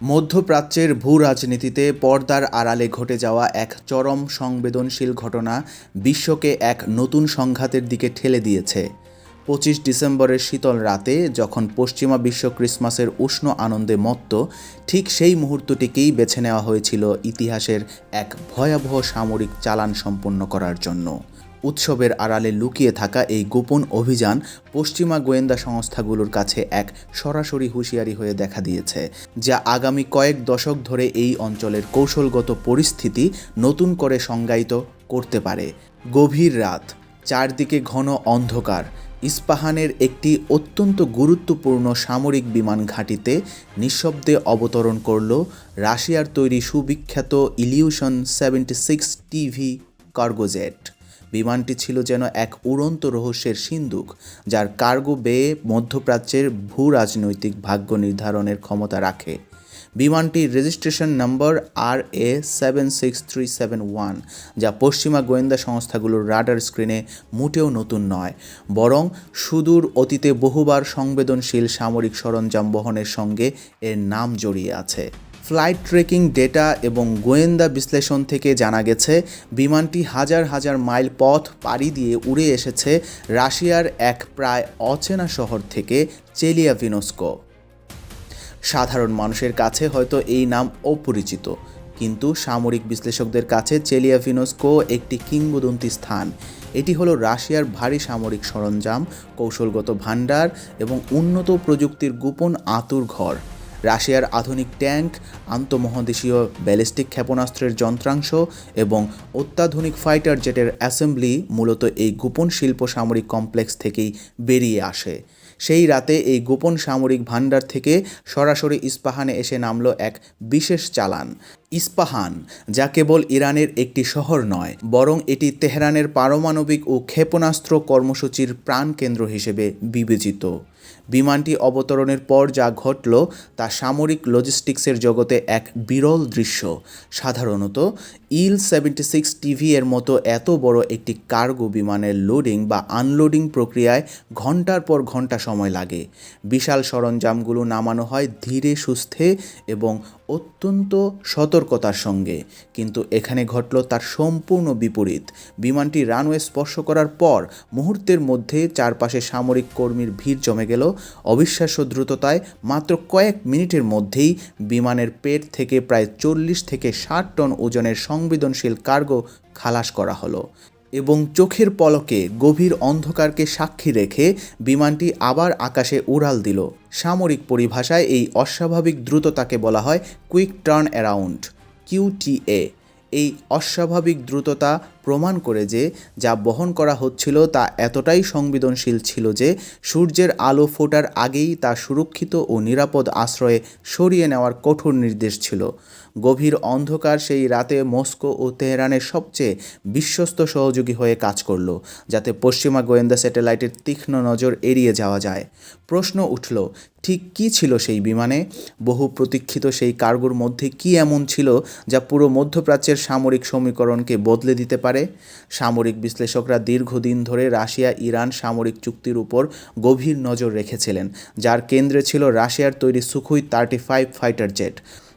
মধ্যপ্রাচ্যের ভূ-রাজনীতিতে পর্দার আড়ালে ঘটে যাওয়া এক চরম সংবেদনশীল ঘটনা বিশ্বকে এক নতুন সংঘাতের দিকে ঠেলে দিয়েছে। ২৫ ডিসেম্বরের শীতল রাতে যখন পশ্চিমা বিশ্ব ক্রিসমাসের উষ্ণ আনন্দে মত্ত, ঠিক সেই মুহূর্তটিকেই বেছে নেওয়া হয়েছিল ইতিহাসের এক ভয়াবহ সামরিক চালান সম্পন্ন করার জন্য। উৎসবের আড়ালে লুকিয়ে থাকা এই গোপন অভিযান পশ্চিমা গোয়েন্দা সংস্থাগুলোর কাছে এক সরাসরি হুঁশিয়ারি হয়ে দেখা দিয়েছে, যা আগামী কয়েক দশক ধরে এই অঞ্চলের কৌশলগত পরিস্থিতি নতুন করে সংজ্ঞায়িত করতে পারে। গভীর রাত, চারদিকে ঘন অন্ধকার। ইস্পাহানের একটি অত্যন্ত গুরুত্বপূর্ণ সামরিক বিমান ঘাঁটিতে নিঃশব্দে অবতরণ করল রাশিয়ার তৈরি সুবিখ্যাত ইলিউশন 76 টিভি কার্গো জেট। বিমানটি ছিল যেন এক উড়ন্ত রহস্যের সিন্দুক, যার কার্গো বেয়ে মধ্যপ্রাচ্যের ভূ রাজনৈতিক ভাগ্য নির্ধারণের ক্ষমতা রাখে। বিমানটির রেজিস্ট্রেশন নম্বর RA76371, যা পশ্চিমা গোয়েন্দা সংস্থাগুলোর রাডার স্ক্রিনে মোটেও নতুন নয়, বরং সুদূর অতীতে বহুবার সংবেদনশীল সামরিক সরঞ্জাম বহনের সঙ্গে এর নাম জড়িয়ে আছে। ফ্লাইট ট্রেকিং ডেটা এবং গোয়েন্দা বিশ্লেষণ থেকে জানা গেছে, বিমানটি হাজার হাজার মাইল পথ পাড়ি দিয়ে উড়ে এসেছে রাশিয়ার এক প্রায় অচেনা শহর থেকে, চেলিয়াভিনস্ক। সাধারণ মানুষের কাছে হয়তো এই নাম অপরিচিত, কিন্তু সামরিক বিশ্লেষকদের কাছে চেলিয়াভিনস্ক একটি কিংবদন্তি স্থান। এটি হলো রাশিয়ার ভারী সামরিক সরঞ্জাম, কৌশলগত ভাণ্ডার এবং উন্নত প্রযুক্তির গোপন আঁতুড়ঘর। রাশিয়ার আধুনিক ট্যাঙ্ক, আন্তঃমহাদেশীয় ব্যালিস্টিক ক্ষেপণাস্ত্রের যন্ত্রাংশ এবং অত্যাধুনিক ফাইটার জেটের অ্যাসেম্বলি মূলত এই গোপন শিল্প সামরিক কমপ্লেক্স থেকেই বেরিয়ে আসে। সেই রাতে এই গোপন সামরিক ভাণ্ডার থেকে সরাসরি ইস্পাহানে এসে নামল এক বিশেষ চালান। ইস্পাহান, যা কেবল ইরানের একটি শহর নয়, বরং এটি তেহরানের পারমাণবিক ও ক্ষেপণাস্ত্র কর্মসূচির প্রাণকেন্দ্র হিসেবে বিবেচিত। বিমানটি অবতরণের পর যা ঘটল তা সামরিক লজিস্টিক্সের জগতে এক বিরল দৃশ্য। সাধারণত ইল-76 টিভি এর মতো এত বড় একটি কার্গো বিমানের লোডিং বা আনলোডিং প্রক্রিয়ায় ঘন্টার পর ঘন্টা সময় লাগে। বিশাল সরঞ্জামগুলো নামানো হয় ধীরে সুস্থে এবং অত্যন্ত সতর্কতার সঙ্গে, কিন্তু এখানে ঘটল তার সম্পূর্ণ বিপরীত। বিমানটি রানওয়ে স্পর্শ করার পর মুহূর্তের মধ্যে চারপাশে সামরিক কর্মীর ভিড় জমে গেল। অবিশ্বাস্য দ্রুততায় মাত্র কয়েক মিনিটের মধ্যেই বিমানের পেট থেকে প্রায় 40 থেকে 60 টন ওজনের সংবেদনশীল কার্গো খালাস করা হলো এবং চোখের পলকে গভীর অন্ধকারকে সাক্ষী রেখে বিমানটি আবার আকাশে উড়াল দিল। সামরিক পরিভাষায় এই অস্বাভাবিক দ্রুততাকে বলা হয় কুইক টার্ন অ্যারাউন্ড, QTA। এই অস্বাভাবিক দ্রুততা প্রমাণ করে যে যা বহন করা হচ্ছিল তা এতটাই সংবেদনশীল ছিল যে সূর্যের আলো ফোটার আগেই তা সুরক্ষিত ও নিরাপদ আশ্রয়ে সরিয়ে নেওয়ার কঠোর নির্দেশ ছিল। গভীর অন্ধকার সেই রাতে মস্কো ও তেহরানের সবচেয়ে বিশ্বস্ত সহযোগী হয়ে কাজ করল, যাতে পশ্চিমা গোয়েন্দা স্যাটেলাইটের তীক্ষ্ণ নজর এড়িয়ে যাওয়া যায়। প্রশ্ন উঠল, ঠিক কী ছিল সেই বিমানে? বহু প্রতীক্ষিত সেই কার্গোর মধ্যে কী এমন ছিল যা পুরো মধ্যপ্রাচ্যের সামরিক সমীকরণকে বদলে দিতে পারে? সামরিক বিশ্লেষকরা দীর্ঘদিন ধরে রাশিয়া ইরান সামরিক চুক্তির উপর গভীর নজর রেখেছিলেন, যার কেন্দ্রে ছিল রাশিয়ার তৈরি সুখোই 35 ফাইটার জেট।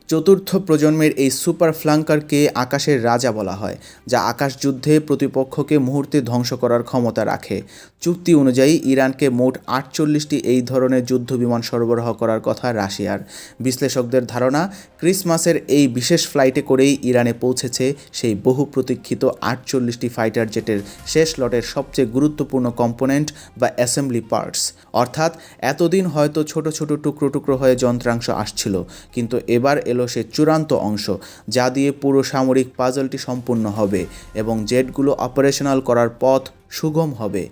চতুর্থ প্রজন্মের এই সুপার ফ্লাঙ্কারকে আকাশের রাজা বলা হয়, যা আকাশযুদ্ধে প্রতিপক্ষকে মুহূর্তে ধ্বংস করার ক্ষমতা রাখে। চুক্তি অনুযায়ী ইরানকে মোট 48টি এই ধরনের যুদ্ধবিমান সরবরাহ করার কথা রাশিয়ার। বিশ্লেষকদের ধারণা, ক্রিসমাসের এই বিশেষ ফ্লাইটে করেই ইরানে পৌঁছেছে সেই বহু প্রতীক্ষিত 48টি ফাইটার জেটের শেষ লটের সবচেয়ে গুরুত্বপূর্ণ কম্পোনেন্ট বা অ্যাসেম্বলি পার্টস। অর্থাৎ এতদিন হয়তো ছোট ছোট টুকরো টুকরো হয়ে যন্ত্রাংশ আসছিল, কিন্তু এবার এলো সে চূড়ান্ত অংশ, যা দিয়ে পুরো সামরিক পাজলটি সম্পূর্ণ হবে এবং জেটগুলো অপারেশনাল করার পথ সুগম হবে।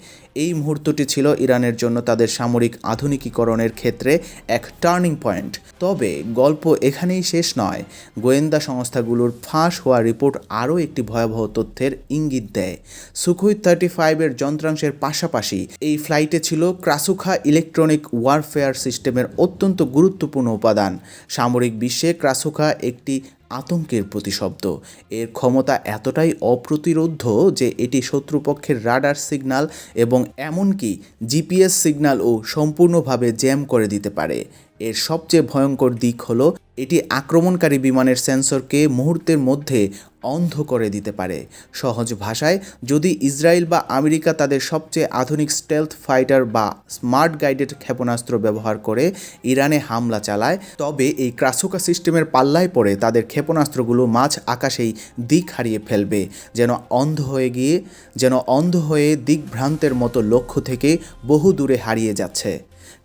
এই মুহূর্তটি ছিল ইরানের জন্য তাদের সামরিক আধুনিকীকরণের ক্ষেত্রে এক টার্নিং পয়েন্ট। তবে গল্প এখানেই শেষ নয়। গোয়েন্দা সংস্থাগুলোর ফাঁস হওয়া রিপোর্ট আরও একটি ভয়াবহ তথ্যের ইঙ্গিত দেয়। সুখোই 35-এর যন্ত্রাংশের পাশাপাশি এই ফ্লাইটে ছিল ক্রাসুখা ইলেকট্রনিক ওয়ারফেয়ার সিস্টেমের অত্যন্ত গুরুত্বপূর্ণ উপাদান। সামরিক বিশ্বে ক্রাসুখা একটি আতঙ্কের প্রতিশব্দ। এর ক্ষমতা এতটাই অপ্রতিরোধ্য যে এটি শত্রুপক্ষের রাডার সিগন্যাল এবং এমনকি GPS সিগন্যালও সম্পূর্ণভাবে জ্যাম করে দিতে পারে। এর সবচেয়ে ভয়ঙ্কর দিক হলো এটি আক্রমণকারী বিমানের সেন্সরকে মুহূর্তের মধ্যে অন্ধ করে দিতে পারে। সহজ ভাষায়, যদি ইসরায়েল বা আমেরিকা তাদের সবচেয়ে আধুনিক স্টেলথ ফাইটার বা স্মার্ট গাইডেড ক্ষেপণাস্ত্র ব্যবহার করে ইরানে হামলা চালায়, তবে এই ক্রাসুকা সিস্টেমের পাল্লায় পড়ে তাদের ক্ষেপণাস্ত্রগুলো মাঝ আকাশেই দিক হারিয়ে ফেলবে, যেন অন্ধ হয়ে দিকভ্রান্তের মতো লক্ষ্য থেকে বহু দূরে হারিয়ে যাচ্ছে।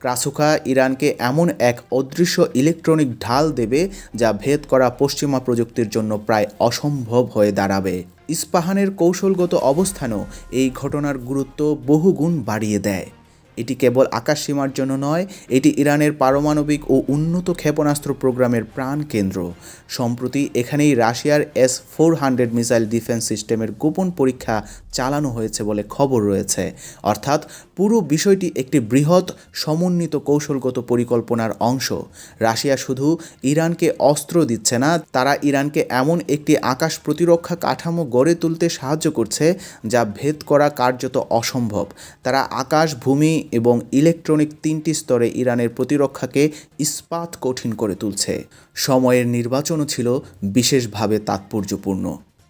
ক্রাসুকা ইরানকে এমন এক অদৃশ্য ইলেকট্রনিক ঢাল দেবে যা ভেদ করা পশ্চিমা প্রযুক্তির জন্য প্রায় অসম্ভব হয়ে দাঁড়াবে। ইস্পাহানের কৌশলগত অবস্থানও এই ঘটনার গুরুত্ব বহুগুণ বাড়িয়ে দেয়। এটি কেবল আকাশসীমার জন্য নয়, এটি ইরানের পারমাণবিক ও উন্নত ক্ষেপণাস্ত্র প্রোগ্রামের প্রাণকেন্দ্র। সম্প্রতি এখানেই রাশিয়ার S-400 মিসাইল ডিফেন্স সিস্টেমের গোপন পরীক্ষা চালানো হয়েছে বলে খবর রয়েছে। অর্থাৎ পুরো বিষয়টি একটি বৃহৎ সমন্বিত কৌশলগত পরিকল্পনার অংশ। রাশিয়া শুধু ইরানকে অস্ত্র দিচ্ছে না, তারা ইরানকে এমন একটি আকাশ প্রতিরক্ষা কাঠামো গড়ে তুলতে সাহায্য করছে যা ভেদ করা কার্যত অসম্ভব। তারা আকাশ, ভূমি এবং ইলেকট্রনিক তিনটি স্তরে ইরানের প্রতিরক্ষাকে ইস্পাত কঠিন করে তুলছে। সময়ের নির্বাচনও ছিল বিশেষভাবে তাৎপর্যপূর্ণ।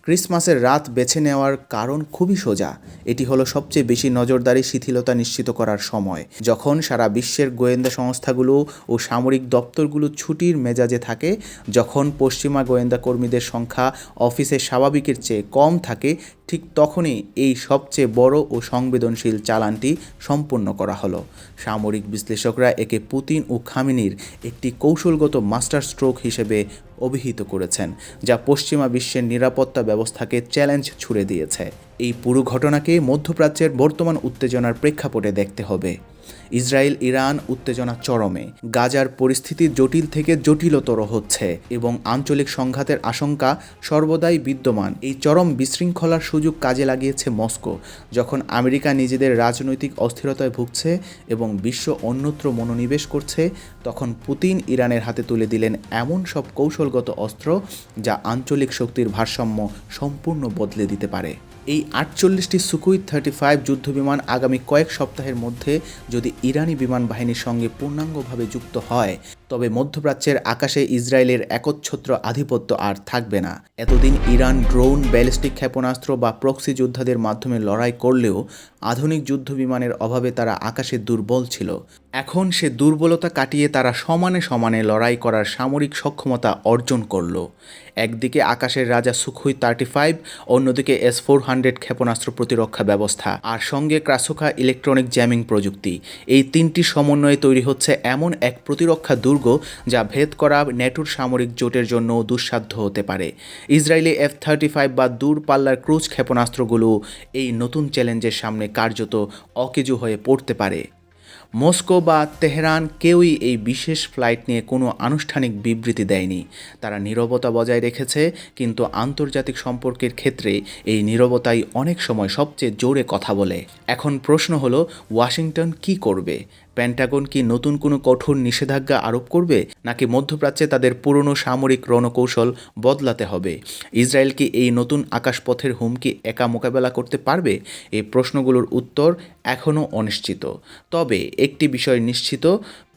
ক্রিসমাসের রাত বেছে নেওয়ার কারণ খুবই সোজা। এটি হলো সবচেয়ে বেশি নজরদারি শিথিলতা নিশ্চিত করার সময়, যখন সারা বিশ্বের গোয়েন্দা সংস্থাগুলো ও সামরিক দপ্তরগুলো ছুটির মেজাজে থাকে, যখন পশ্চিমা গোয়েন্দা কর্মীদের সংখ্যা অফিসে স্বাভাবিকের চেয়ে কম থাকে, ঠিক তখনই এই সবচেয়ে বড় ও সংবেদনশীল চালানটি সম্পন্ন করা হলো। সামরিক বিশ্লেষকরা একে পুতিন ও খামেনির একটি কৌশলগত মাস্টার স্ট্রোক হিসেবে অভিহিত করেছেন, যা পশ্চিমা বিশ্বের নিরাপত্তা ব্যবস্থাকে চ্যালেঞ্জ ছুড়ে দিয়েছে। এই পুরো ঘটনাকে মধ্যপ্রাচ্যের বর্তমান উত্তেজনার প্রেক্ষাপটে দেখতে হবে। ইসরায়েল ইরান উত্তেজনা চরমে, গাজার পরিস্থিতি জটিল থেকে জটিলতর হচ্ছে এবং আঞ্চলিক সংঘাতের আশঙ্কা সর্বদাই বিদ্যমান। এই চরম বিশৃঙ্খলার সুযোগ কাজে লাগিয়েছে মস্কো। যখন আমেরিকা নিজেদের রাজনৈতিক অস্থিরতায় ভুগছে এবং বিশ্ব অন্যত্র মনোনিবেশ করছে, তখন পুতিন ইরানের হাতে তুলে দিলেন এমন সব কৌশলগত অস্ত্র যা আঞ্চলিক শক্তির ভারসাম্য সম্পূর্ণ বদলে দিতে পারে। এই 48টি সুকুই 35 যুদ্ধবিমান আগামী কয়েক সপ্তাহের মধ্যে যদি ইরানি বিমান বাহিনীর সঙ্গে পূর্ণাঙ্গভাবে যুক্ত হয়, তবে মধ্যপ্রাচ্যের আকাশে ইসরায়েলের একচ্ছত্র আধিপত্য আর থাকবে না। এতদিন ইরান ড্রোন, ব্যালিস্টিক ক্ষেপণাস্ত্র বা প্রক্সি যোদ্ধাদের মাধ্যমে লড়াই করলেও আধুনিক যুদ্ধবিমানের অভাবে তারা আকাশে দুর্বল ছিল। এখন সে দুর্বলতা কাটিয়ে তারা সমানে সমানে লড়াই করার সামরিক সক্ষমতা অর্জন করল। একদিকে আকাশের রাজা সুখোই 35, অন্যদিকে S-400 ক্ষেপণাস্ত্র প্রতিরক্ষা ব্যবস্থা, আর সঙ্গে ক্রাসুকা ইলেকট্রনিক জ্যামিং প্রযুক্তি। এই তিনটি সমন্বয়ে তৈরি হচ্ছে এমন এক প্রতিরক্ষা দুর্গ যা ভেদ করা ন্যাটোর সামরিক জোটের জন্য দুঃসাধ্য হতে পারে। ইসরায়েলি F-35 বা দূরপাল্লার ক্রুজ ক্ষেপণাস্ত্রগুলো এই নতুন চ্যালেঞ্জের সামনে কার্যত অকেজো হয়ে পড়তে পারে। মস্কো বা তেহরান কেউই এই বিশেষ ফ্লাইট নিয়ে কোনো আনুষ্ঠানিক বিবৃতি দেয়নি। তারা নীরবতা বজায় রেখেছে, কিন্তু আন্তর্জাতিক সম্পর্কের ক্ষেত্রে এই নীরবতাই অনেক সময় সবচেয়ে জোরে কথা বলে। এখন প্রশ্ন হলো, ওয়াশিংটন কি করবে? পেন্টাগন কি নতুন কোনো কঠোর নিষেধাজ্ঞা আরোপ করবে, নাকি মধ্যপ্রাচ্যে তাদের পুরনো সামরিক রণকৌশল বদলাতে হবে? ইসরায়েল কি এই নতুন আকাশপথের হুমকি একা মোকাবেলা করতে পারবে? এই প্রশ্নগুলোর উত্তর এখনও অনিশ্চিত। তবে একটি বিষয় নিশ্চিত,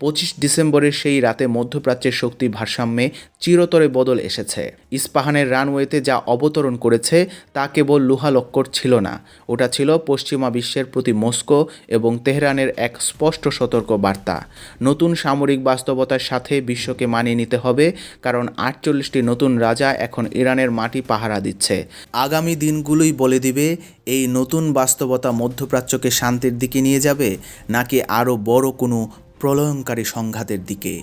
25 ডিসেম্বরের সেই রাতে মধ্যপ্রাচ্যের শক্তি ভারসাম্যে চিরতরে বদল এসেছে। ইস্পাহানের রানওয়েতে যা অবতরণ করেছে তা কেবল লোহালক্কর ছিল না, ওটা ছিল পশ্চিমা বিশ্বের প্রতি মস্কো এবং তেহরানের এক স্পষ্ট সতর্ক বার্তা। নতুন সামরিক বাস্তবতার সাথে বিশ্বকে মানিয়ে নিতে হবে, কারণ 48টি নতুন রাজা এখন ইরানের মাটি পাহারা দিচ্ছে। আগামী দিনগুলোই বলে দিবে এই নতুন বাস্তবতা মধ্যপ্রাচ্যকে শান্তির দিকে নিয়ে যাবে, নাকি আরও বড় কোনো প্রলয়ঙ্কারী সংঘাতের দিকে।